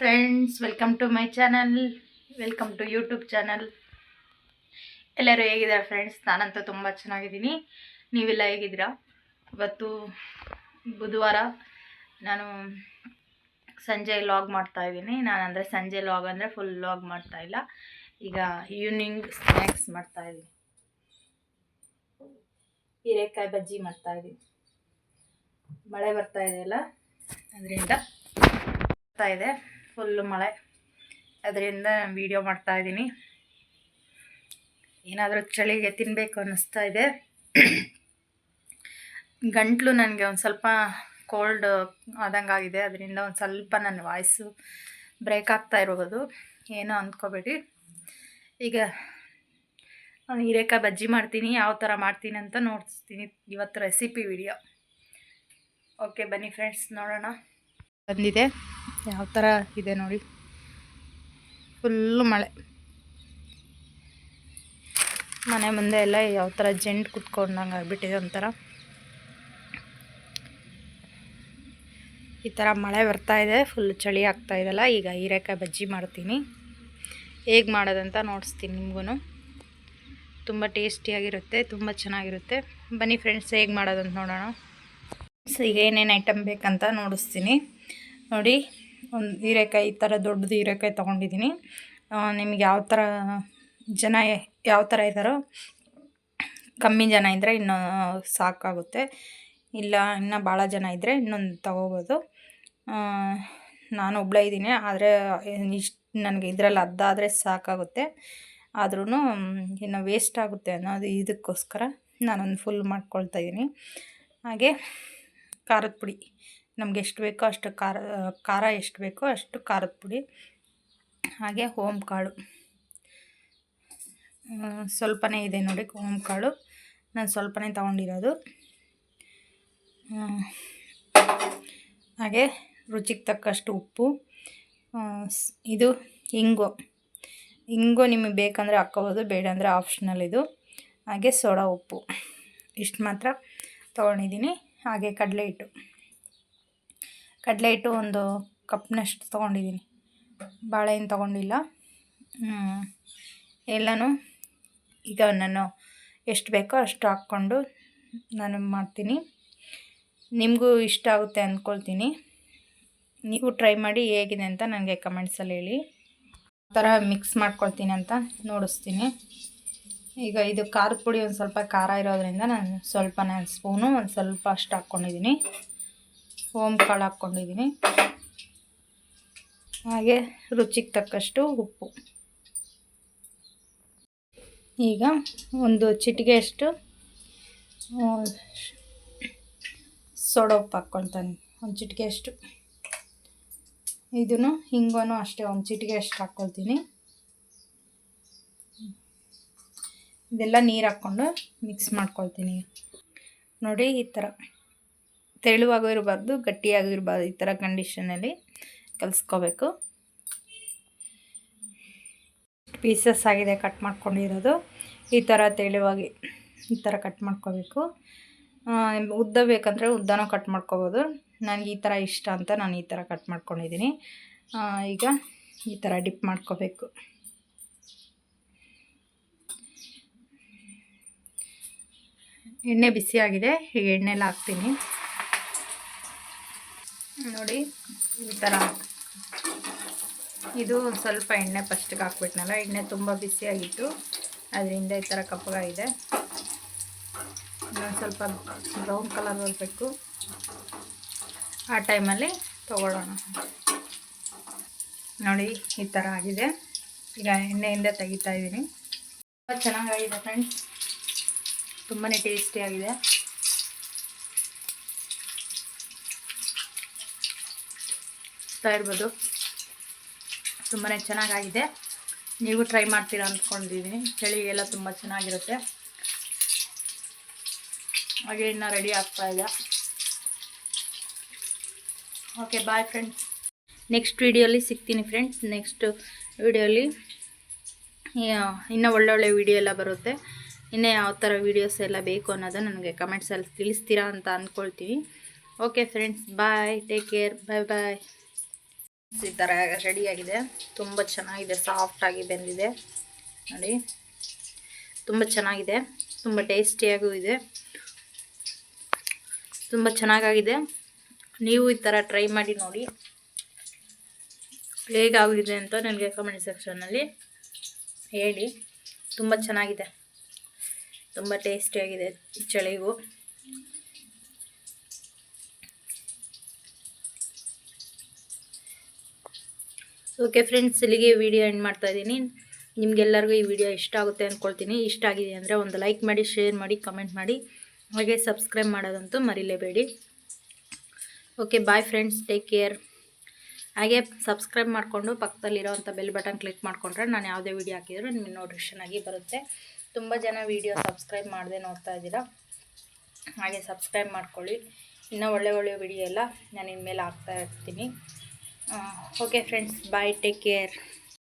Friends, welcome to my channel, welcome to YouTube channel. ಎಲ್ಲರೂ ಹೇಗಿದ್ದಾರೆ friends? ನಾನಂತೂ ತುಂಬ ಚೆನ್ನಾಗಿದ್ದೀನಿ. ನೀವೆಲ್ಲ ಹೇಗಿದ್ದೀರಾ? ಇವತ್ತು ಬುಧವಾರ. ನಾನು ಸಂಜೆ ಲಾಗ್ ಮಾಡ್ತಾಯಿದ್ದೀನಿ. ನಾನಂದರೆ ಸಂಜೆ ಲಾಗ್ ಅಂದರೆ ಫುಲ್ ಲಾಗ್ ಮಾಡ್ತಾಯಿಲ್ಲ. ಈಗ ಈವ್ನಿಂಗ್ ಸ್ನ್ಯಾಕ್ಸ್ ಮಾಡ್ತಾಯಿದ್ದೀನಿ. ಹೀರೆಕಾಯಿ ಬಜ್ಜಿ ಮಾಡ್ತಾಯಿದ್ದೀನಿ. ಮಳೆ ಬರ್ತಾ ಇದೆಯಲ್ಲ, ಅದರಿಂದ ಬರ್ತಾ ಇದೆ ಫುಲ್ಲು ಮಳೆ. ಅದರಿಂದ ವಿಡಿಯೋ ಮಾಡ್ತಾಯಿದ್ದೀನಿ. ಏನಾದರೂ ಚಳಿಗೆ ತಿನ್ನಬೇಕು ಅನ್ನಿಸ್ತಾ ಇದೆ. ಗಂಟ್ಲು ನನಗೆ ಒಂದು ಸ್ವಲ್ಪ ಕೋಲ್ಡ್ ಆದಂಗಾಗಿದೆ. ಅದರಿಂದ ಒಂದು ಸ್ವಲ್ಪ ನನ್ನ ವಾಯ್ಸು ಬ್ರೇಕ್ ಆಗ್ತಾ ಇರ್ಬೋದು, ಏನೋ ಅಂದ್ಕೋಬೇಡಿ. ಈಗ ಹೀರೆಕಾಯಿ ಬಜ್ಜಿ ಮಾಡ್ತೀನಿ. ಯಾವ ಥರ ಮಾಡ್ತೀನಿ ಅಂತ ನೋಡ್ತೀನಿ ಇವತ್ತು ರೆಸಿಪಿ ವಿಡಿಯೋ. ಓಕೆ, ಬನ್ನಿ ಫ್ರೆಂಡ್ಸ್, ನೋಡೋಣ. ಬಂದಿದೆ, ಯಾವ ಥರ ಇದೆ ನೋಡಿ. ಫುಲ್ಲು ಮಳೆ. ಮನೆ ಮುಂದೆ ಎಲ್ಲ ಯಾವ ಥರ ಜೆಂಟ್ ಕುತ್ಕೊಂಡಂಗೆ ಆಗಿಬಿಟ್ಟಿದೆ. ಒಂಥರ ಈ ಥರ ಮಳೆ ಬರ್ತಾಯಿದೆ, ಫುಲ್ ಚಳಿ ಆಗ್ತಾ ಇದೆಲ್ಲ. ಈಗ ಹೀರೆಕಾಯಿ ಬಜ್ಜಿ ಮಾಡ್ತೀನಿ. ಹೇಗೆ ಮಾಡೋದಂತ ನೋಡಿಸ್ತೀನಿ ನಿಮಗೂ. ತುಂಬ ಟೇಸ್ಟಿಯಾಗಿರುತ್ತೆ, ತುಂಬ ಚೆನ್ನಾಗಿರುತ್ತೆ. ಬನ್ನಿ ಫ್ರೆಂಡ್ಸ್, ಹೇಗೆ ಮಾಡೋದಂತ ನೋಡೋಣ. ಸೊ ಈಗ ಏನೇನು ಐಟಮ್ ಬೇಕಂತ ನೋಡಿಸ್ತೀನಿ ನೋಡಿ. ಒಂದು ಹೀರೆಕಾಯಿ, ಈ ಥರ ದೊಡ್ಡದು ಹೀರೆಕಾಯಿ ತೊಗೊಂಡಿದ್ದೀನಿ. ನಿಮಗೆ ಯಾವ ಥರ ಜನ ಯಾವ ಥರ ಇದ್ದಾರೋ, ಕಮ್ಮಿ ಜನ ಇದ್ದರೆ ಇನ್ನೂ ಸಾಕಾಗುತ್ತೆ. ಇಲ್ಲ ಇನ್ನೂ ಭಾಳ ಜನ ಇದ್ದರೆ ಇನ್ನೊಂದು ತೊಗೋಬೋದು. ನಾನು ಒಬ್ಬಳೇ ಇದ್ದೀನಿ, ಆದರೆ ಇಷ್ಟು ನನಗೆ ಇದರಲ್ಲಿ ಅರ್ಧ ಸಾಕಾಗುತ್ತೆ. ಆದ್ರೂ ಇನ್ನು ವೇಸ್ಟ್ ಆಗುತ್ತೆ ಅನ್ನೋದು ಇದಕ್ಕೋಸ್ಕರ ನಾನೊಂದು ಫುಲ್ ಮಾಡ್ಕೊಳ್ತಾ ಇದ್ದೀನಿ. ಹಾಗೆ ಖಾರದ ಪುಡಿ, ನಮ್ಗೆ ಎಷ್ಟು ಬೇಕೋ ಅಷ್ಟು ಖಾರ ಎಷ್ಟು ಬೇಕೋ ಅಷ್ಟು ಖಾರದ ಪುಡಿ. ಹಾಗೆ ಓಮ್ ಕಾಳು ಸ್ವಲ್ಪನೇ ಇದೆ ನೋಡಿ. ಓಮ್ ಕಾಳು ನಾನು ಸ್ವಲ್ಪನೇ ತೊಗೊಂಡಿರೋದು. ಹಾಗೆ ರುಚಿಗೆ ತಕ್ಕಷ್ಟು ಉಪ್ಪು. ಇದು ಇಂಗು ನಿಮಗೆ ಬೇಕಂದರೆ ಹಾಕ್ಕೋಬೋದು, ಬೇಡ ಅಂದರೆ ಆಪ್ಷನಲ್ ಇದು. ಹಾಗೆ ಸೋಡಾ ಉಪ್ಪು, ಇಷ್ಟು ಮಾತ್ರ ತೊಗೊಂಡಿದ್ದೀನಿ. ಹಾಗೆ ಕಡಲೆ ಹಿಟ್ಟು ಒಂದು ಕಪ್ನಷ್ಟು ತೊಗೊಂಡಿದ್ದೀನಿ. ಬಾಳೆಹಣ್ಣು ತೊಗೊಂಡಿಲ್ಲ. ಎಲ್ಲನೂ ಈಗ ನಾನು ಎಷ್ಟು ಬೇಕೋ ಅಷ್ಟು ಹಾಕ್ಕೊಂಡು ನಾನು ಮಾಡ್ತೀನಿ. ನಿಮಗೂ ಇಷ್ಟ ಆಗುತ್ತೆ ಅಂದ್ಕೊಳ್ತೀನಿ. ನೀವು ಟ್ರೈ ಮಾಡಿ ಹೇಗಿದೆ ಅಂತ ನನಗೆ ಕಮೆಂಟ್ಸಲ್ಲಿ ಹೇಳಿ. ಆ ಥರ ಮಿಕ್ಸ್ ಮಾಡ್ಕೊಳ್ತೀನಿ ಅಂತ ನೋಡಿಸ್ತೀನಿ. ಈಗ ಇದು ಖಾರದ ಪುಡಿ ಒಂದು ಸ್ವಲ್ಪ ಖಾರ ಇರೋದ್ರಿಂದ ನಾನು ಸ್ಪೂನು ಒಂದು ಸ್ವಲ್ಪ ಅಷ್ಟು ಹಾಕ್ಕೊಂಡಿದ್ದೀನಿ. ಓಮ್ ಕಾಳು ಹಾಕ್ಕೊಂಡಿದ್ದೀನಿ. ಹಾಗೆ ರುಚಿಗೆ ತಕ್ಕಷ್ಟು ಉಪ್ಪು. ಈಗ ಒಂದು ಚಿಟಿಗೆಯಷ್ಟು ಸೋಡಾ ಉಪ್ಪು ಹಾಕ್ಕೊಳ್ತಾನೆ, ಒಂದು ಚಿಟಿಗೆಯಷ್ಟು. ಇದನ್ನು ಹಿಂಗೂ ಅಷ್ಟೇ ಒಂದು ಚಿಟಿಗೆಯಷ್ಟು ಹಾಕ್ಕೊಳ್ತೀನಿ. ಇದೆಲ್ಲ ನೀರು ಹಾಕ್ಕೊಂಡು ಮಿಕ್ಸ್ ಮಾಡ್ಕೊಳ್ತೀನಿ ನೋಡಿ. ಈ ಥರ ತೆಳುವಾಗೂ ಇರಬಾರ್ದು, ಗಟ್ಟಿಯಾಗೂ ಇರಬಾರ್ದು. ಈ ಥರ ಕಂಡೀಷನಲ್ಲಿ ಕಲಿಸ್ಕೋಬೇಕು. ಪೀಸಸ್ ಆಗಿದೆ ಕಟ್ ಮಾಡ್ಕೊಂಡಿರೋದು. ಈ ಥರ ತೆಳುವಾಗಿ ಈ ಥರ ಕಟ್ ಮಾಡ್ಕೋಬೇಕು. ಉದ್ದ ಬೇಕಂದರೆ ಉದ್ದನೂ ಕಟ್ ಮಾಡ್ಕೋಬೋದು. ನನಗೆ ಈ ಥರ ಇಷ್ಟ ಅಂತ ನಾನು ಈ ಥರ ಕಟ್ ಮಾಡ್ಕೊಂಡಿದ್ದೀನಿ. ಈಗ ಈ ಥರ ಡಿಪ್ ಮಾಡ್ಕೋಬೇಕು. ಎಣ್ಣೆ ಬಿಸಿಯಾಗಿದೆ, ಈಗ ಎಣ್ಣೆಲ್ಲ ಹಾಕ್ತೀನಿ ನೋಡಿ. ಈ ಥರ ಇದು ಸ್ವಲ್ಪ ಎಣ್ಣೆ ಫಸ್ಟಿಗೆ ಹಾಕ್ಬಿಟ್ನಲ್ಲ, ಎಣ್ಣೆ ತುಂಬ ಬಿಸಿಯಾಗಿತ್ತು, ಅದರಿಂದ ಈ ಥರ ಕಪ್ಪಗಾಗಿದೆ. ಇನ್ನೊಂದು ಸ್ವಲ್ಪ ಬ್ರೌನ್ ಕಲರ್ ಬರಬೇಕು. ಆ ಟೈಮಲ್ಲಿ ತೊಗೊಳ್ಳೋಣ ನೋಡಿ. ಈ ಥರ ಆಗಿದೆ. ಈಗ ಎಣ್ಣೆಯಿಂದ ತೆಗಿತಾ ಇದ್ದೀನಿ. ತುಂಬ ಚೆನ್ನಾಗಾಗಿದೆ ಫ್ರೆಂಡ್ಸ್, ತುಂಬಾ ಟೇಸ್ಟಿಯಾಗಿದೆ. ಇರ್ಬೋದು, ತುಂಬಾ ಚೆನ್ನಾಗಾಗಿದೆ. ನೀವು ಟ್ರೈ ಮಾಡ್ತೀರಾ ಅಂದ್ಕೊಂಡಿದ್ದೀನಿ. ಚಳಿಗೆಲ್ಲ ತುಂಬ ಚೆನ್ನಾಗಿರುತ್ತೆ. ಹಾಗೆ ಇನ್ನು ರೆಡಿ ಆಗ್ತಾ ಇದೆ. Okay, bye friends. ನೆಕ್ಸ್ಟ್ ವಿಡಿಯೋಲಿ ಸಿಗ್ತೀನಿ ಫ್ರೆಂಡ್ಸ್. ನೆಕ್ಸ್ಟ್ ವಿಡಿಯೋಲಿ ಇನ್ನೂ ಒಳ್ಳೊಳ್ಳೆ ವಿಡಿಯೋ ಎಲ್ಲ ಬರುತ್ತೆ. ಇನ್ನೂ ಯಾವ ಥರ ವೀಡಿಯೋಸ್ ಎಲ್ಲ ಬೇಕು ಅನ್ನೋದು ನನಗೆ ಕಮೆಂಟ್ಸಲ್ಲಿ ತಿಳಿಸ್ತೀರಾ ಅಂತ ಅಂದ್ಕೊಳ್ತೀನಿ. ಓಕೆ ಫ್ರೆಂಡ್ಸ್, ಬಾಯ್, ಟೇಕ್ ಕೇರ್, ಬಾಯ್ ಬಾಯ್. ಈ ಥರ ರೆಡಿಯಾಗಿದೆ. ತುಂಬ ಚೆನ್ನಾಗಿದೆ, ಸಾಫ್ಟಾಗಿ ಬೆಂದಿದೆ ನೋಡಿ. ತುಂಬ ಚೆನ್ನಾಗಿದೆ, ತುಂಬ ಟೇಸ್ಟಿಯಾಗೂ ಇದೆ, ತುಂಬ ಚೆನ್ನಾಗಾಗಿದೆ. ನೀವು ಈ ಥರ ಟ್ರೈ ಮಾಡಿ ನೋಡಿ, ಹೇಗಾಗಿದೆ ಅಂತ ನನಗೆ ಕಮೆಂಟ್ ಸೆಕ್ಷನ್ನಲ್ಲಿ ಹೇಳಿ. ತುಂಬ ಚೆನ್ನಾಗಿದೆ, ತುಂಬ ಟೇಸ್ಟಿಯಾಗಿದೆ ಚಳಿಗೂ. ಓಕೆ ಫ್ರೆಂಡ್ಸ್, ಇಲ್ಲಿಗೆ ವಿಡಿಯೋ ಎಂಡ್ ಮಾಡ್ತಾಯಿದ್ದೀನಿ. ನಿಮಗೆಲ್ಲರಿಗೂ ಈ ವಿಡಿಯೋ ಇಷ್ಟ ಆಗುತ್ತೆ ಅಂದ್ಕೊಳ್ತೀನಿ. ಇಷ್ಟ ಆಗಿದೆ ಅಂದರೆ ಒಂದು ಲೈಕ್ ಮಾಡಿ, ಶೇರ್ ಮಾಡಿ, ಕಮೆಂಟ್ ಮಾಡಿ, ಹಾಗೆ ಸಬ್ಸ್ಕ್ರೈಬ್ ಮಾಡೋದಂತೂ ಮರಿಲೇಬೇಡಿ. Okay bye friends, take care. ಹಾಗೆ ಸಬ್ಸ್ಕ್ರೈಬ್ ಮಾಡಿಕೊಂಡು ಪಕ್ಕದಲ್ಲಿರೋವಂಥ ಬೆಲ್ ಬಟನ್ ಕ್ಲಿಕ್ ಮಾಡಿಕೊಂಡ್ರೆ ನಾನು ಯಾವುದೇ ವಿಡಿಯೋ ಹಾಕಿದರೂ ನಿಮಗೆ ನೋಟಿಫಿಕೇಷನ್ ಆಗಿ ಬರುತ್ತೆ. ತುಂಬ ಜನ ವಿಡಿಯೋ ಸಬ್ಸ್ಕ್ರೈಬ್ ಮಾಡದೆ ನೋಡ್ತಾ ಇದ್ದೀರಾ, ಹಾಗೆ ಸಬ್ಸ್ಕ್ರೈಬ್ ಮಾಡ್ಕೊಳ್ಳಿ. ಇನ್ನೂ ಒಳ್ಳೆ ವಿಡಿಯೋ ಎಲ್ಲ ನಾನು ಇನ್ಮೇಲೆ ಹಾಕ್ತಾ ಇರ್ತೀನಿ. ಓಕೆ ಫ್ರೆಂಡ್ಸ್, ಬಾಯ್, ಟೇಕ್ ಕೇರ್.